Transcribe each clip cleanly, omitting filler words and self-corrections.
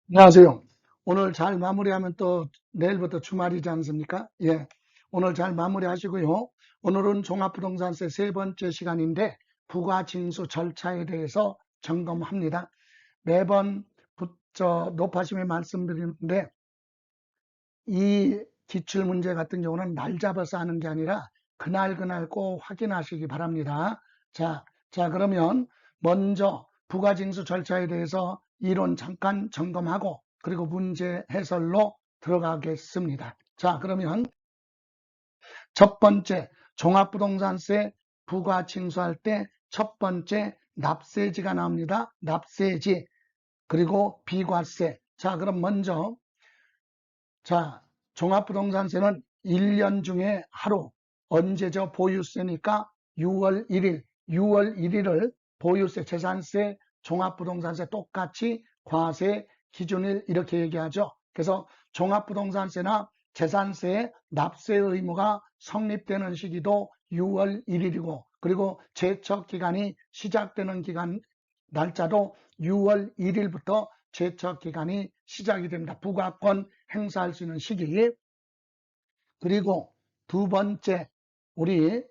안녕하세요. 오늘 잘 마무리하면 또 내일부터 주말이지 않습니까? 예. 오늘 잘 마무리하시고요. 오늘은 종합부동산세 세 번째 시간인데 부가징수 절차에 대해서 점검합니다. 매번 높아심에 말씀드리는데 이 기출문제 같은 경우는 날 잡아서 하는 게 아니라 그날 꼭 확인하시기 바랍니다. 자, 그러면 먼저 부가징수 절차에 대해서 이론 잠깐 점검하고 그리고 문제 해설로 들어가겠습니다. 자, 그러면 첫 번째 종합부동산세 부가징수할 때 첫 번째 납세지가 나옵니다. 납세지 그리고 비과세. 자, 그럼 먼저 종합부동산세는 1년 중에 하루, 언제죠? 보유세니까 6월 1일, 6월 1일을 보유세, 재산세, 종합부동산세 똑같이 과세 기준일 이렇게 얘기하죠. 그래서 종합부동산세나 재산세의 납세 의무가 성립되는 시기도 6월 1일이고 그리고 제척기간이 시작되는 날짜도 6월 1일부터 제척기간이 시작이 됩니다. 부가권 행사할 수 있는 시기. 그리고 두 번째 우리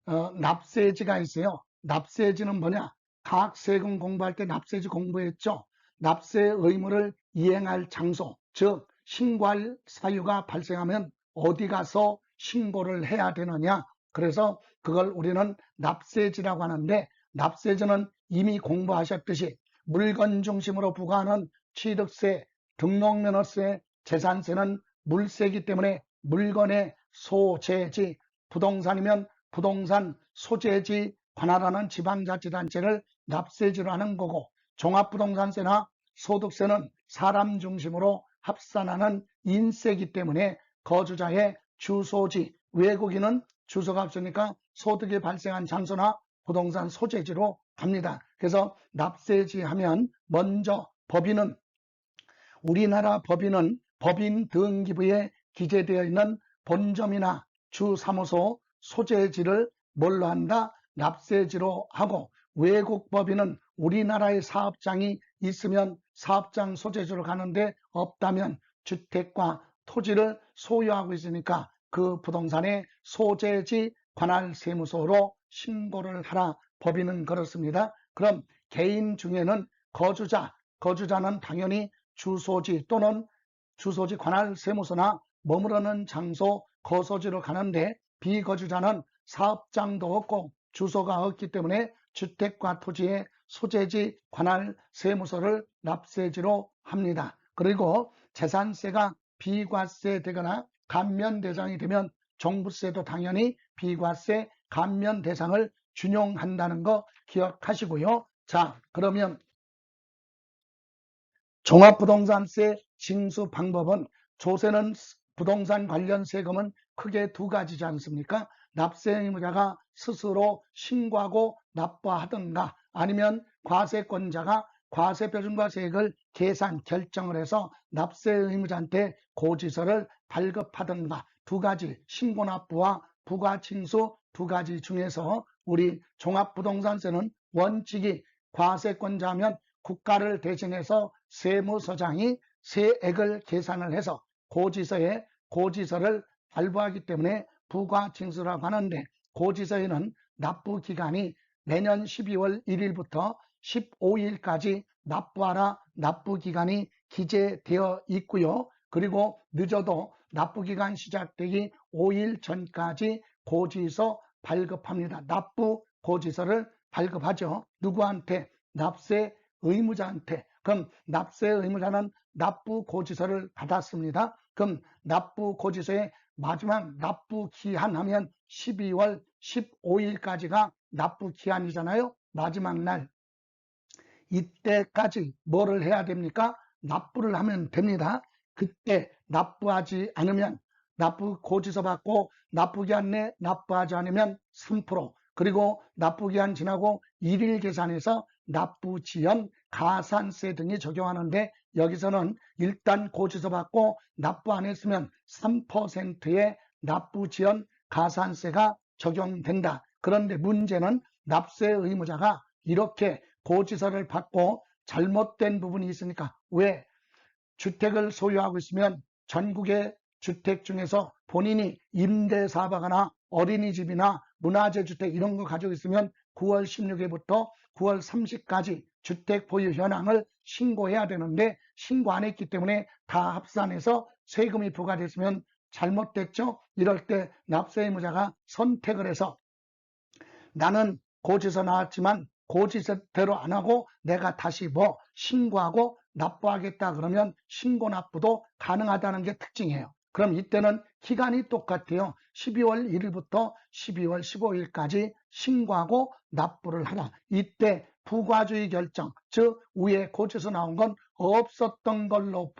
납세지가 있어요. 납세지는 뭐냐? 각 세금 공부할 때 납세지 공부했죠. 납세 의무를 이행할 장소, 즉 신고할 사유가 발생하면 어디 가서 신고를 해야 되느냐? 그래서 그걸 우리는 납세지라고 하는데 납세지는 이미 공부하셨듯이 물건 중심으로 부과하는 취득세, 등록면허세, 재산세는 물세이기 때문에 물건의 소재지, 부동산이면 부동산 소재지 관할하는 지방자치단체를 납세지로 하는 거고 종합부동산세나 소득세는 사람 중심으로 합산하는 인세이기 때문에 거주자의 주소지, 외국인은 주소가 없으니까 소득이 발생한 장소나 부동산 소재지로 갑니다. 그래서 납세지 하면 먼저 법인은 우리나라 법인은 법인 등기부에 기재되어 있는 본점이나 주사무소 소재지를 뭘로 한다? 납세지로 하고 외국 법인은 우리나라의 사업장이 있으면 사업장 소재지로 가는데 없다면 주택과 토지를 소유하고 있으니까 그 부동산의 소재지 관할세무서로 신고를 하라. 법인은 그렇습니다. 그럼 개인 중에는 거주자는 당연히 주소지 또는 주소지 관할세무서나 머무르는 장소 거소지로 가는데 비거주자는 사업장도 없고 주소가 없기 때문에 주택과 토지의 소재지 관할세무서를 납세지로 합니다. 그리고 재산세가 비과세 되거나 감면 대상이 되면 종부세도 당연히 비과세 감면 대상을 준용한다는 거 기억하시고요. 자, 그러면 종합부동산세 징수 방법은 조세는 부동산 관련 세금은 크게 두 가지지 않습니까? 납세 의무자가 스스로 신고하고 납부하든가 아니면 과세권자가 과세표준과세액을 계산 결정을 해서 납세 의무자한테 고지서를 발급하든가 두 가지 신고 납부와 부가징수 두 가지 중에서 우리 종합부동산세는 원칙이 과세권자면 국가를 대신해서 세무서장이 세액을 계산을 해서 고지서를 발부하기 때문에 부가징수라고 하는데 고지서에는 납부기간이 내년 12월 1일부터 15일까지 납부하라 납부기간이 기재되어 있고요. 그리고 늦어도 납부기간 시작되기 5일 전까지 고지서 발급합니다. 납부 고지서를 발급하죠. 누구한테? 납세 의무자한테. 그럼 납세 의무자는 납부 고지서를 받았습니다. 그럼 납부 고지서의 마지막 납부 기한 하면 12월 15일까지가 납부 기한이잖아요. 마지막 날. 이때까지 뭐를 해야 됩니까? 납부를 하면 됩니다. 그때 납부하지 않으면 납부 고지서 받고 납부기한 내 납부하지 않으면 3%, 그리고 납부기한 지나고 1일 계산해서 납부지연 가산세 등이 적용하는데 여기서는 일단 고지서 받고 납부 안 했으면 3%의 납부지연 가산세가 적용된다. 그런데 문제는 납세 의무자가 이렇게 고지서를 받고 잘못된 부분이 있으니까 왜? 주택을 소유하고 있으면 전국의 주택 중에서 본인이 임대사업하거나 어린이집이나 문화재 주택 이런 거 가지고 있으면 9월 16일부터 9월 30일까지 주택 보유 현황을 신고해야 되는데 신고 안 했기 때문에 다 합산해서 세금이 부과됐으면 잘못됐죠. 이럴 때 납세 의무자가 선택을 해서 나는 고지서 나왔지만 고지서대로 안 하고 내가 다시 뭐 신고하고 납부하겠다 그러면 신고 납부도 가능하다는 게 특징이에요. 그럼 이때는 기간이 똑같아요. 12월 1일부터 12월 15일까지 신고하고 납부를 하라. 이때 부과주의 결정, 즉 위에 고지서 나온 건 없었던 걸로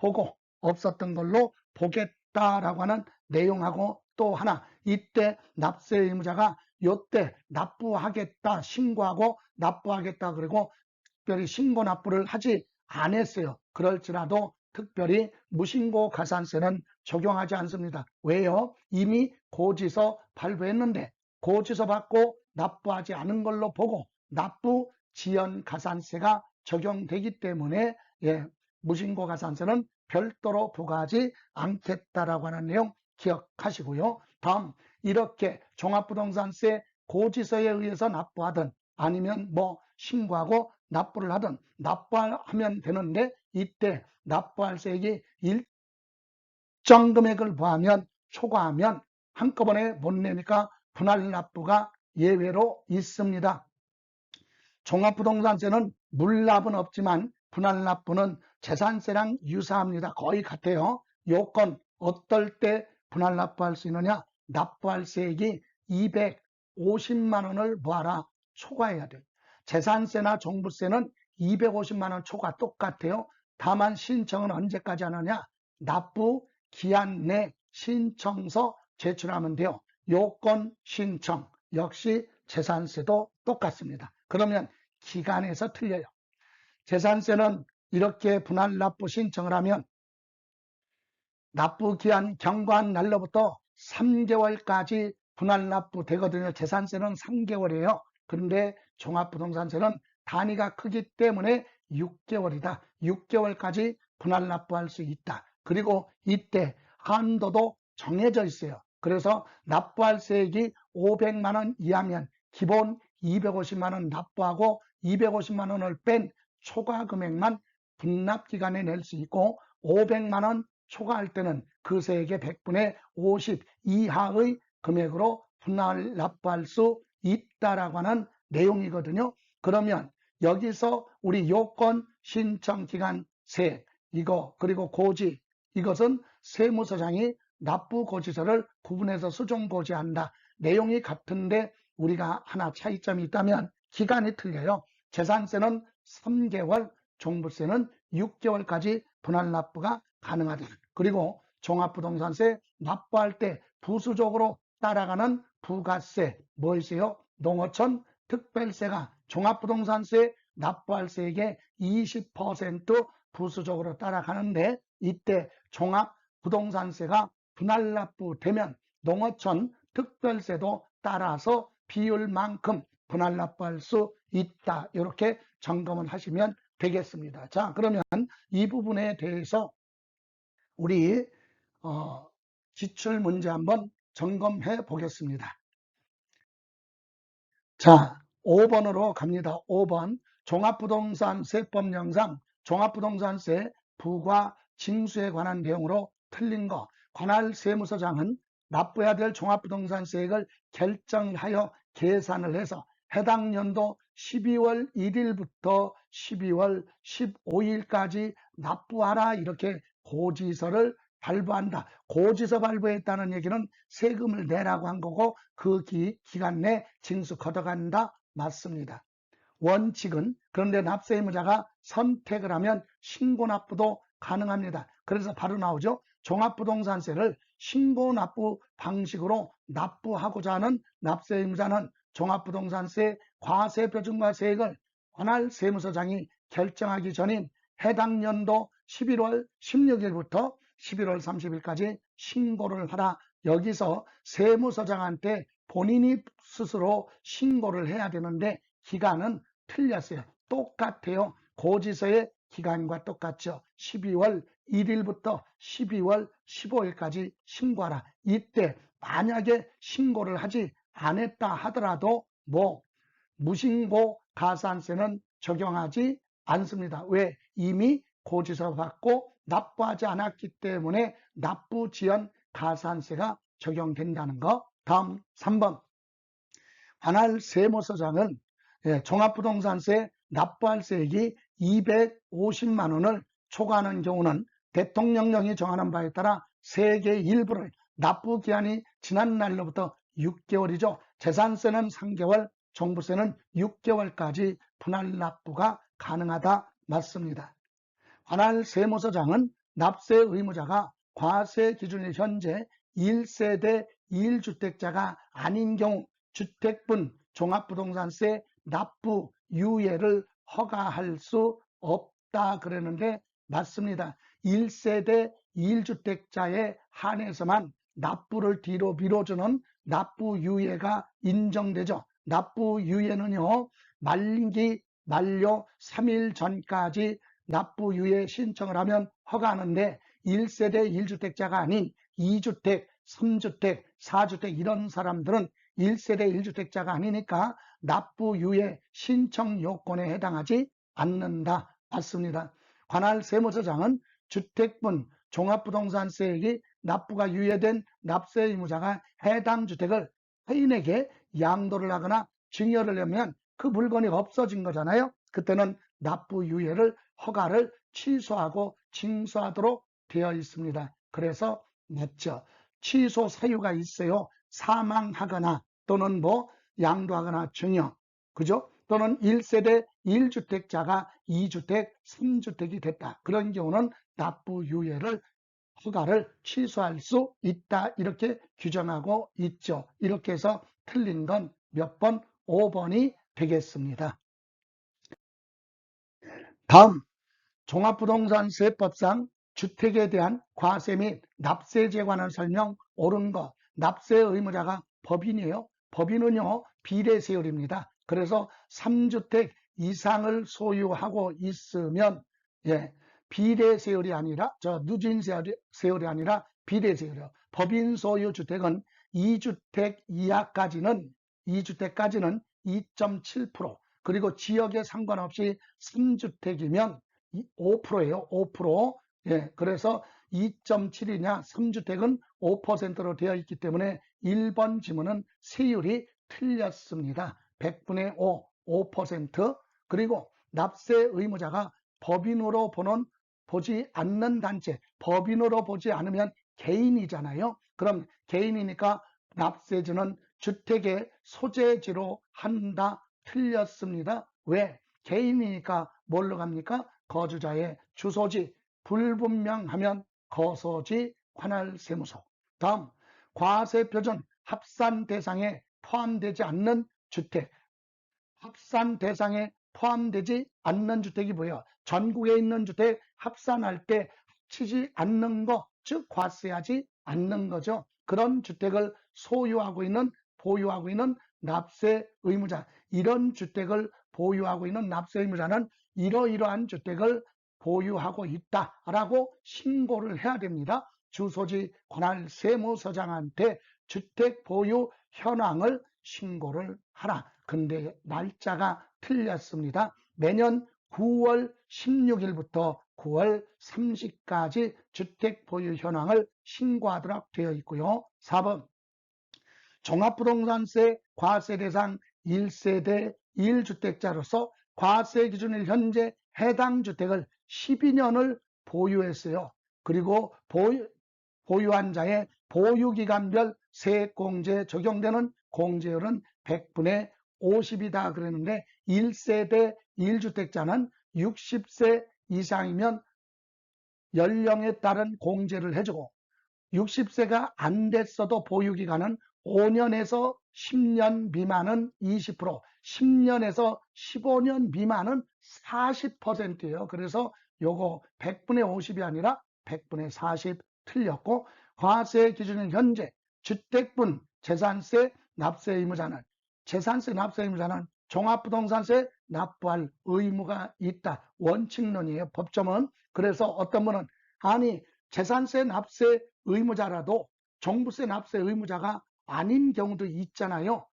보겠다라고 하는 내용하고 또 하나, 이때 납세 의무자가 요때 납부하겠다 신고하고 납부하겠다 그리고 특별히 신고 납부를 하지 않았어요. 그럴지라도 특별히 무신고 가산세는 적용하지 않습니다. 왜요? 이미 고지서 발부했는데 고지서 받고 납부하지 않은 걸로 보고 납부 지연 가산세가 적용되기 때문에 무신고 가산세는 별도로 부과하지 않겠다라고 하는 내용 기억하시고요. 다음, 이렇게 종합부동산세 고지서에 의해서 납부하든 아니면 뭐 신고하고 납부를 하든 납부하면 되는데 이때 납부할 세액이 일정 금액을 초과하면 한꺼번에 못 내니까 분할 납부가 예외로 있습니다. 종합부동산세는 물납은 없지만 분할 납부는 재산세랑 유사합니다. 거의 같아요. 요건 어떨 때 분할 납부할 수 있느냐? 납부할 세액이 250만 원을 뭐하라? 초과해야 돼요. 재산세나 종부세는 250만 원 초과 똑같아요. 다만 신청은 언제까지 하느냐? 납부 기한 내 신청서 제출하면 돼요. 요건 신청 역시 재산세도 똑같습니다. 그러면 기간에서 틀려요. 재산세는 이렇게 분할 납부 신청을 하면 납부 기한 경과한 날로부터 3개월까지 분할 납부 되거든요. 재산세는 3개월이에요. 그런데 종합부동산세는 단위가 크기 때문에 6개월이다. 6개월까지 분할 납부할 수 있다. 그리고 이때 한도도 정해져 있어요. 그래서 납부할 세액이 500만 원 이하면 기본 250만 원 납부하고 250만 원을 뺀 초과 금액만 분납 기간에 낼 수 있고 500만 원 초과할 때는 그 세액의 100분의 50 이하의 금액으로 분할 납부할 수 있다라고 하는 내용이거든요. 그러면 여기서 우리 요건 신청 기간 세액 이거 그리고 고지 이것은 세무서장이 납부 고지서를 구분해서 수정 고지한다. 내용이 같은데 우리가 하나 차이점이 있다면 기간이 틀려요. 재산세는 3개월, 종부세는 6개월까지 분할 납부가 가능하다. 그리고 종합부동산세 납부할 때 부수적으로 따라가는 부가세 뭐 있어요? 농어촌 특별세가 종합부동산세 납부할 세액의 20% 부수적으로 따라가는데 이때 종합부동산세가 분할 납부되면 농어촌 특별세도 따라서 비율만큼 분할 납부할 수 있다. 이렇게 점검을 하시면 되겠습니다. 자, 그러면 이 부분에 대해서 우리 기출 문제 한번 점검해 보겠습니다. 자, 5번으로 갑니다. 5번 종합부동산세법령상 종합부동산세 부과 징수에 관한 내용으로 틀린 거. 관할 세무서장은 납부해야 될 종합부동산세액을 결정하여 계산을 해서 해당 연도 12월 1일부터 12월 15일까지 납부하라 이렇게 고지서를 발부한다. 고지서 발부했다는 얘기는 세금을 내라고 한 거고 그 기간 내 징수 걷어간다. 맞습니다. 원칙은 그런데 납세 의무자가 선택을 하면 신고 납부도 가능합니다. 그래서 바로 나오죠. 종합부동산세를 신고 납부 방식으로 납부하고자 하는 납세 의무자는 종합부동산세 과세표준과세액을 관할 세무서장이 결정하기 전인 해당 연도 11월 16일부터 11월 30일까지 신고를 하라. 여기서 세무서장한테 본인이 스스로 신고를 해야 되는데 기간은 틀렸어요. 똑같아요. 고지서에 기간과 똑같죠. 12월 1일부터 12월 15일까지 신고하라. 이때 만약에 신고를 하지 않았다 하더라도 무신고 가산세는 적용하지 않습니다. 왜? 이미 고지서 받고 납부하지 않았기 때문에 납부지연 가산세가 적용된다는 거. 다음 3번. 관할 세무서장은 종합부동산세 납부할 세액이 250만 원을 초과하는 경우는 대통령령이 정하는 바에 따라 세액의 일부를 납부기한이 지난 날로부터 6개월이죠. 재산세는 3개월, 종부세는 6개월까지 분할 납부가 가능하다. 맞습니다. 관할 세무서장은 납세 의무자가 과세 기준일 현재 1세대 1주택자가 아닌 경우 주택분 종합부동산세 납부 유예를 허가할 수 없다 그러는데 맞습니다. 1세대 1주택자에 한해서만 납부를 뒤로 미뤄주는 납부 유예가 인정되죠. 납부 유예는요, 만기 만료 3일 전까지 납부 유예 신청을 하면 허가하는데 1세대 1주택자가 아닌 2주택, 3주택, 4주택 이런 사람들은 1세대 1주택자가 아니니까 납부 유예 신청 요건에 해당하지 않는다. 맞습니다. 관할 세무서장은 주택분 종합부동산세액이 납부가 유예된 납세 의무자가 해당 주택을 타인에게 양도를 하거나 증여를 하면 그 물건이 없어진 거잖아요. 그때는 납부 유예를 허가를 취소하고 징수하도록 되어 있습니다. 그래서 맞죠. 취소 사유가 있어요. 사망하거나 또는 양도하거나 증여, 그죠? 또는 1세대 1주택자가 2주택, 3주택이 됐다. 그런 경우는 납부 유예를 허가를 취소할 수 있다. 이렇게 규정하고 있죠. 이렇게 해서 틀린 건 몇 번? 5번이 되겠습니다. 다음 종합부동산세법상 주택에 대한 과세 및 납세제에 관한 설명 옳은 것. 납세 의무자가 법인이에요. 법인은요 비례세율입니다. 그래서 3주택 이상을 소유하고 있으면 비례세율이 아니라 누진세율이 아니라 비례세율이요. 법인 소유 주택은 2주택 이하까지는 2.7%, 그리고 지역에 상관없이 3주택이면 5%예요. 5%. 그래서 2.7이냐 3주택은 5%로 되어 있기 때문에 1번 지문은 세율이 틀렸습니다. 100분의 5, 5%. 그리고 납세 의무자가 법인으로 보지 않는 단체, 법인으로 보지 않으면 개인이잖아요. 그럼 개인이니까 납세지는 주택의 소재지로 한다. 틀렸습니다. 왜? 개인이니까 뭘로 갑니까? 거주자의 주소지, 불분명하면 거소지 관할세무소. 다음, 과세표준 합산 대상에 포함되지 않는 주택. 합산 대상에 포함되지 않는 주택이 뭐예요? 전국에 있는 주택 합산할 때 합치지 않는 거, 즉 과세하지 않는 거죠. 그런 주택을 소유하고 있는, 보유하고 있는 납세 의무자, 이런 주택을 보유하고 있는 납세 의무자는 이러이러한 주택을 보유하고 있다라고 신고를 해야 됩니다. 주소지 관할 세무서장한테 주택 보유 현황을 신고를 하라. 근데 날짜가 틀렸습니다. 매년 9월 16일부터 9월 30일까지 주택 보유 현황을 신고하도록 되어 있고요. 4번 종합부동산세 과세 대상 1세대 1주택자로서 과세 기준일 현재 해당 주택을 12년을 보유했어요. 그리고 보유한 자의 보유기간별 세액공제 적용되는 공제율은 100분의 50이다 그랬는데 1세대 1주택자는 60세 이상이면 연령에 따른 공제를 해주고 60세가 안 됐어도 보유기간은 5년에서 10년 미만은 20%, 10년에서 15년 미만은 40%예요. 그래서 요거 100분의 50이 아니라 100분의 40 틀렸고, 과세 기준은 현재 주택분 재산세 납세 의무자는 종합부동산세 납부할 의무가 있다. 원칙론이에요. 법점은. 그래서 어떤 분은 아니 재산세 납세 의무자라도 종부세 납세 의무자가 아닌 경우도 있잖아요.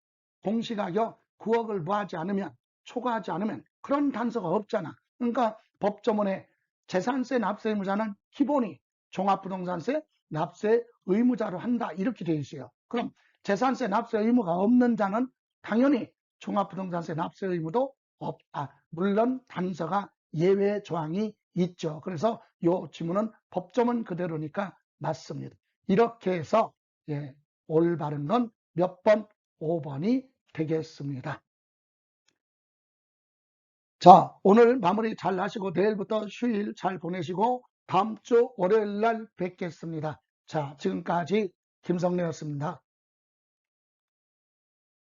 공시가격 9억을 부하지 않으면, 초과하지 않으면 그런 단서가 없잖아. 그러니까 법조문에 재산세 납세 의무자는 기본이 종합부동산세 납세 의무자로 한다 이렇게 되어 있어요. 그럼 재산세 납세 의무가 없는 자는 당연히 종합부동산세 납세 의무도 없다. 물론 단서가 예외 조항이 있죠. 그래서 이 지문은 법조문 그대로니까 맞습니다. 이렇게 해서 올바른 건 몇 번? 5번이 되겠습니다. 자, 오늘 마무리 잘 하시고 내일부터 휴일 잘 보내시고 다음 주 월요일 날 뵙겠습니다. 자, 지금까지 김성래였습니다.